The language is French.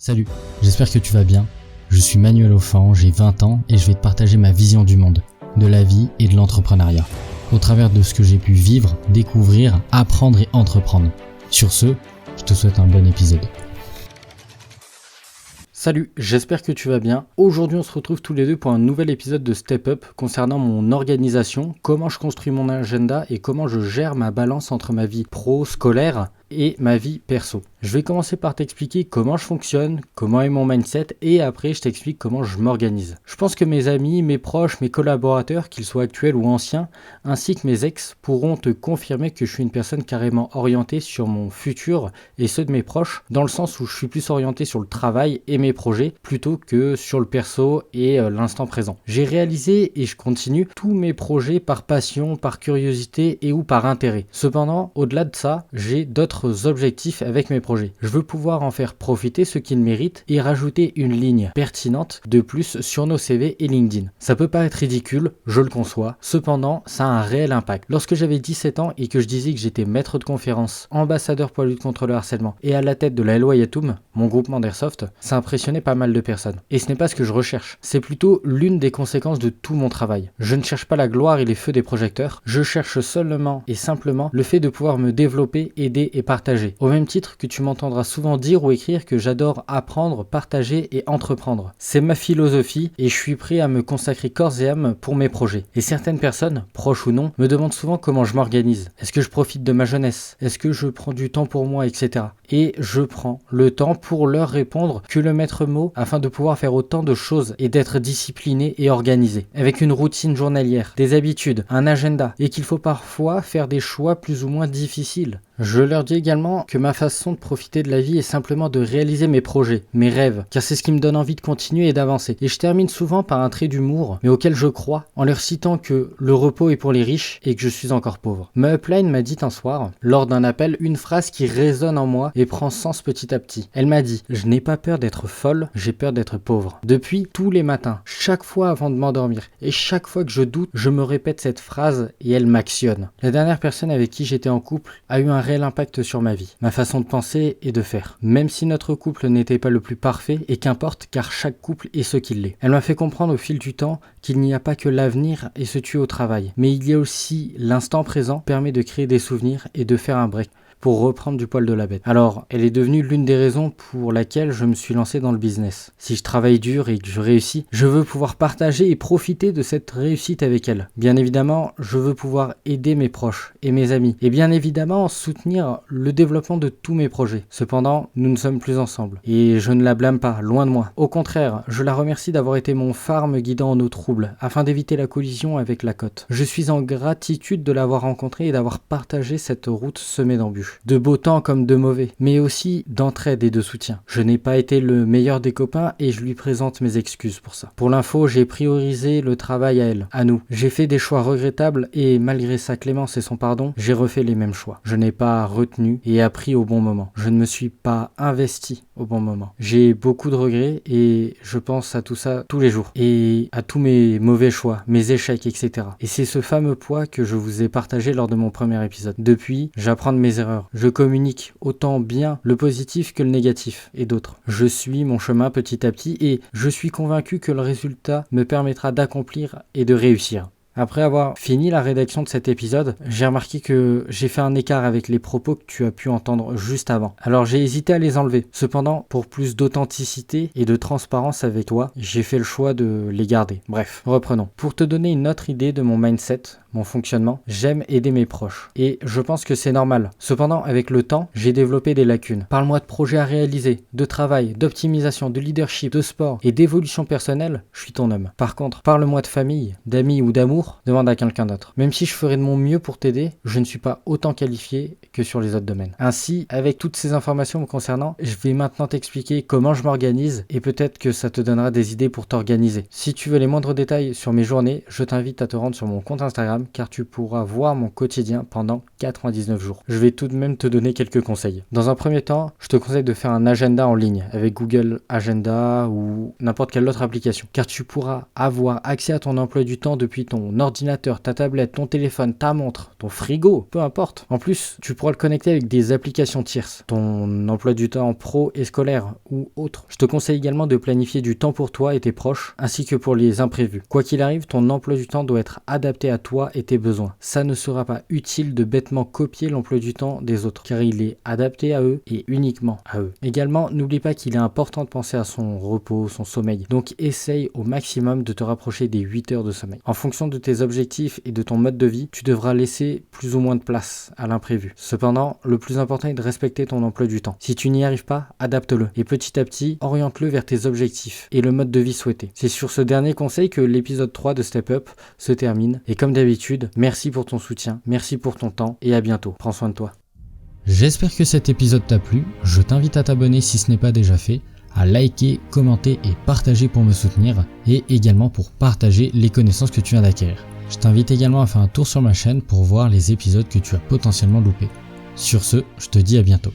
Salut, j'espère que tu vas bien. Je suis Manuel Offan, j'ai 20 ans et je vais te partager ma vision du monde, de la vie et de l'entrepreneuriat, au travers de ce que j'ai pu vivre, découvrir, apprendre et entreprendre. Sur ce, je te souhaite un bon épisode. Salut, j'espère que tu vas bien. Aujourd'hui, on se retrouve tous les deux pour un nouvel épisode de Step Up concernant mon organisation, comment je construis mon agenda et comment je gère ma balance entre ma vie pro, scolaire et ma vie perso. Je vais commencer par t'expliquer comment je fonctionne, comment est mon mindset et après je t'explique comment je m'organise. Je pense que mes amis, mes proches, mes collaborateurs, qu'ils soient actuels ou anciens, ainsi que mes ex, pourront te confirmer que je suis une personne carrément orientée sur mon futur et ceux de mes proches, dans le sens où je suis plus orienté sur le travail et mes projets plutôt que sur le perso et l'instant présent. J'ai réalisé et je continue tous mes projets par passion, par curiosité et ou par intérêt. Cependant, au-delà de ça, j'ai d'autres objectifs avec mes projets. Je veux pouvoir en faire profiter ceux qui le méritent et rajouter une ligne pertinente de plus sur nos CV et LinkedIn. Ça peut paraître ridicule, je le conçois, cependant ça a un réel impact. Lorsque j'avais 17 ans et que je disais que j'étais maître de conférence, ambassadeur pour la lutte contre le harcèlement et à la tête de la LOA Yatoum, mon groupement d'airsoft, ça impressionnait pas mal de personnes. Et ce n'est pas ce que je recherche, c'est plutôt l'une des conséquences de tout mon travail. Je ne cherche pas la gloire et les feux des projecteurs, je cherche seulement et simplement le fait de pouvoir me développer, aider et partager. Au même titre que tu m'entendras souvent dire ou écrire que j'adore apprendre, partager et entreprendre. C'est ma philosophie et je suis prêt à me consacrer corps et âme pour mes projets. Et certaines personnes, proches ou non, me demandent souvent comment je m'organise. Est-ce que je profite de ma jeunesse? Est-ce que je prends du temps pour moi, etc. Et je prends le temps pour leur répondre que le maître mot afin de pouvoir faire autant de choses et d'être discipliné et organisé. Avec une routine journalière, des habitudes, un agenda et qu'il faut parfois faire des choix plus ou moins difficiles. Je leur dis également que ma façon de profiter de la vie est simplement de réaliser mes projets, mes rêves, car c'est ce qui me donne envie de continuer et d'avancer. Et je termine souvent par un trait d'humour, mais auquel je crois, en leur citant que le repos est pour les riches et que je suis encore pauvre. Ma upline m'a dit un soir, lors d'un appel, une phrase qui résonne en moi et prend sens petit à petit. Elle m'a dit « Je n'ai pas peur d'être folle, j'ai peur d'être pauvre ». Depuis, tous les matins, chaque fois avant de m'endormir, et chaque fois que je doute, je me répète cette phrase et elle m'actionne. La dernière personne avec qui j'étais en couple a eu un réel impact sur ma vie, ma façon de penser et de faire. Même si notre couple n'était pas le plus parfait, et qu'importe car chaque couple est ce qu'il est. Elle m'a fait comprendre au fil du temps qu'il n'y a pas que l'avenir et se tuer au travail, mais il y a aussi l'instant présent qui permet de créer des souvenirs et de faire un break pour reprendre du poil de la bête. Alors, elle est devenue l'une des raisons pour laquelle je me suis lancé dans le business. Si je travaille dur et que je réussis, je veux pouvoir partager et profiter de cette réussite avec elle. Bien évidemment, je veux pouvoir aider mes proches et mes amis. Et bien évidemment, soutenir le développement de tous mes projets. Cependant, nous ne sommes plus ensemble. Et je ne la blâme pas, loin de moi. Au contraire, je la remercie d'avoir été mon phare me guidant en eau trouble, afin d'éviter la collision avec la côte. Je suis en gratitude de l'avoir rencontrée et d'avoir partagé cette route semée d'embûches. De beaux temps comme de mauvais, mais aussi d'entraide et de soutien. Je n'ai pas été le meilleur des copains et je lui présente mes excuses pour ça. Pour l'info, j'ai priorisé le travail à elle, à nous. J'ai fait des choix regrettables et malgré sa clémence et son pardon, j'ai refait les mêmes choix. Je n'ai pas retenu et appris au bon moment. Je ne me suis pas investi au bon moment. J'ai beaucoup de regrets et je pense à tout ça tous les jours. Et à tous mes mauvais choix, mes échecs, etc. Et c'est ce fameux poids que je vous ai partagé lors de mon premier épisode. Depuis, j'apprends de mes erreurs. Je communique autant bien le positif que le négatif et d'autres. Je suis mon chemin petit à petit et je suis convaincu que le résultat me permettra d'accomplir et de réussir. Après avoir fini la rédaction de cet épisode, j'ai remarqué que j'ai fait un écart avec les propos que tu as pu entendre juste avant. Alors j'ai hésité à les enlever. Cependant, pour plus d'authenticité et de transparence avec toi, j'ai fait le choix de les garder. Bref, reprenons. Pour te donner une autre idée de mon mindset, mon fonctionnement, j'aime aider mes proches. Et je pense que c'est normal. Cependant, avec le temps, j'ai développé des lacunes. Parle-moi de projets à réaliser, de travail, d'optimisation, de leadership, de sport et d'évolution personnelle, je suis ton homme. Par contre, parle-moi de famille, d'amis ou d'amour, demande à quelqu'un d'autre. Même si je ferai de mon mieux pour t'aider, je ne suis pas autant qualifié que sur les autres domaines. Ainsi, avec toutes ces informations me concernant, je vais maintenant t'expliquer comment je m'organise et peut-être que ça te donnera des idées pour t'organiser. Si tu veux les moindres détails sur mes journées, je t'invite à te rendre sur mon compte Instagram Instagram car tu pourras voir mon quotidien pendant 99 jours. Je vais tout de même te donner quelques conseils. Dans un premier temps, je te conseille de faire un agenda en ligne avec Google Agenda ou n'importe quelle autre application car tu pourras avoir accès à ton emploi du temps depuis ton ordinateur, ta tablette, ton téléphone, ta montre, ton frigo, peu importe. En plus, tu pourras le connecter avec des applications tierces, ton emploi du temps pro et scolaire ou autre. Je te conseille également de planifier du temps pour toi et tes proches ainsi que pour les imprévus. Quoi qu'il arrive, ton emploi du temps doit être adapté à toi et tes besoins. Ça ne sera pas utile de bêtement copier l'emploi du temps des autres car il est adapté à eux et uniquement à eux. Également, n'oublie pas qu'il est important de penser à son repos, son sommeil. Donc essaye au maximum de te rapprocher des 8 heures de sommeil. En fonction de tes objectifs et de ton mode de vie, tu devras laisser plus ou moins de place à l'imprévu. Cependant, le plus important est de respecter ton emploi du temps. Si tu n'y arrives pas, adapte-le et petit à petit, oriente-le vers tes objectifs et le mode de vie souhaité. C'est sur ce dernier conseil que l'épisode 3 de Step Up se termine. Et comme d'habitude, merci pour ton soutien, merci pour ton temps et à bientôt. Prends soin de toi. J'espère que cet épisode t'a plu. Je t'invite à t'abonner si ce n'est pas déjà fait, à liker, commenter et partager pour me soutenir et également pour partager les connaissances que tu viens d'acquérir. Je t'invite également à faire un tour sur ma chaîne pour voir les épisodes que tu as potentiellement loupés. Sur ce, je te dis à bientôt.